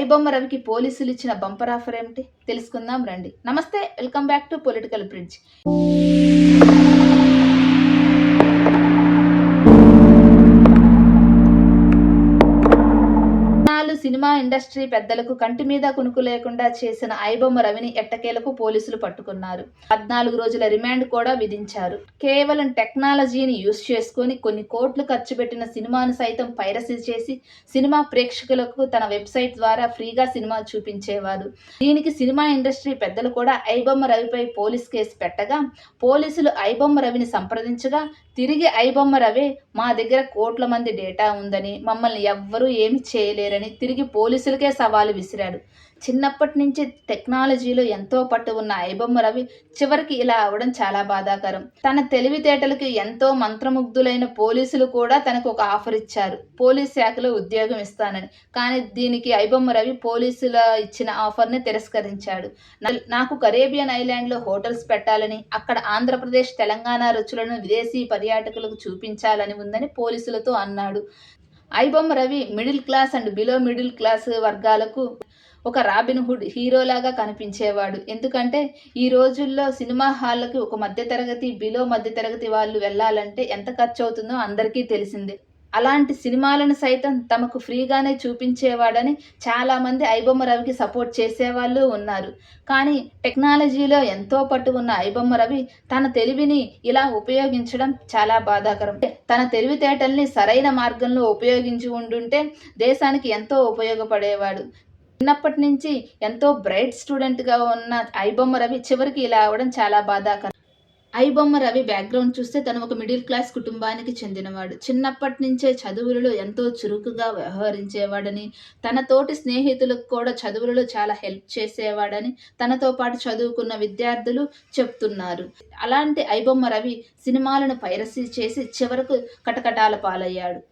ఐబొమ్మ రవికి పోలీసులు ఇచ్చిన బంపర్ ఆఫర్ ఏమిటి తెలుసుకుందాం రండి. నమస్తే, welcome back to political bridge. Cinema industry పెద్దలకు కంటి మీద కునుకు లేకుండా చేసిన ఐబొమ్మ రవిని ఎట్టకేలకు పోలీసులు పట్టుకున్నారు. 14 రోజుల రిమాండ్ కూడా విధించారు. కేవలం టెక్నాలజీని యూజ్ చేసుకుని కొన్ని కోట్లు ఖర్చు పెట్టిన సినిమాను సైతం పైరసీ చేసి సినిమా ప్రేక్షకులకు తన వెబ్సైట్ ద్వారా ఫ్రీగా సినిమా చూపించేవారు. దీనికి సినిమా ఇండస్ట్రీ పెద్దలు కూడా ఐబొమ్మ రవిపై పోలీస్ కేసు పెట్టగా, పోలీసులు ఐబొమ్మ రవిని సంప్రదించగా తిరిగి ఐబొమ్మ రవి మా దగ్గర కోట్ల మంది డేటా ఉందని, మమ్మల్ని ఎవ్వరూ ఏమి చేయలేరని తిరిగి పోలీసులకే సవాలు విసిరాడు. చిన్నప్పటి నుంచి టెక్నాలజీలో ఎంతో పట్టు ఉన్న ఐబొమ్మ రవి చివరికి ఇలా అవడం చాలా బాధాకరం. తన తెలివితేటలకు ఎంతో మంత్రముగ్ధులైన పోలీసులు కూడా తనకు ఒక ఆఫర్ ఇచ్చారు, పోలీస్ శాఖలో ఉద్యోగం ఇస్తానని. కానీ దీనికి ఐబొమ్మ రవి పోలీసుల ఇచ్చిన ఆఫర్ని తిరస్కరించాడు. నాకు కరేబియన్ ఐలాండ్లో హోటల్స్ పెట్టాలని, అక్కడ ఆంధ్రప్రదేశ్ తెలంగాణ రుచులను విదేశీ పర్యాటకులకు చూపించాలని ఉందని పోలీసులతో అన్నాడు. IBomma Ravi middle class and below middle class వర్గాలకు ఒక రాబిన్ హుడ్ హీరోలాగా కనిపించేవాడు. ఎందుకంటే ఈ రోజుల్లో సినిమా హాళ్ళకి ఒక మధ్యతరగతి, బిలో మధ్యతరగతి వాళ్ళు వెళ్ళాలంటే ఎంత ఖర్చు అవుతుందో అందరికీ తెలిసిందే. అలాంటి సినిమాలను సైతం తమకు ఫ్రీగానే చూపించేవాడని చాలామంది ఐబొమ్మ రవికి సపోర్ట్ చేసేవాళ్ళు ఉన్నారు. కానీ టెక్నాలజీలో ఎంతో పట్టు ఉన్న ఐబొమ్మ రవి తన తెలివిని ఇలా ఉపయోగించడం చాలా బాధాకరం. తన తెలివితేటల్ని సరైన మార్గంలో ఉపయోగించి ఉండుంటే దేశానికి ఎంతో ఉపయోగపడేవాడు. చిన్నప్పటి నుంచి ఎంతో బ్రైట్ స్టూడెంట్గా ఉన్న ఐబొమ్మ రవి చివరికి ఇలా అవడం చాలా బాధాకరం. ఐబొమ్మ రవి బ్యాక్గ్రౌండ్ చూస్తే తను ఒక మిడిల్ క్లాస్ కుటుంబానికి చెందినవాడు. చిన్నప్పటి నుంచే చదువులలో ఎంతో చురుకుగా వ్యవహరించేవాడని, తన తోటి స్నేహితులకు కూడా చదువులలో చాలా హెల్ప్ చేసేవాడని తనతో పాటు చదువుకున్న విద్యార్థులు చెప్తున్నారు. అలాంటి ఐబొమ్మ రవి సినిమాలను పైరసీ చేసి చివరకు కటకటాల పాలయ్యాడు.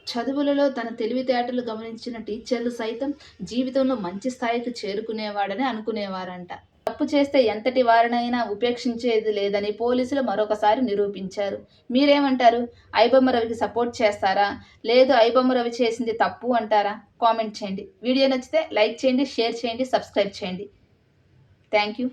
చదువులలో తన తెలివితేటలు గమనించిన టీచర్లు సైతం జీవితంలో మంచి స్థాయికి చేరుకునేవాడని అనుకునేవారంట. తప్పు చేస్తే ఎంతటి వారినైనా ఉపేక్షించేది లేదని పోలీసులు మరొకసారి నిరూపించారు. మీరేమంటారు? ఐబొమ్మ రవికి సపోర్ట్ చేస్తారా, లేదు ఐబొమ్మ రవి చేసింది తప్పు అంటారా? కామెంట్ చేయండి. వీడియో నచ్చితే లైక్ చేయండి, షేర్ చేయండి, సబ్స్క్రైబ్ చేయండి. Thank you.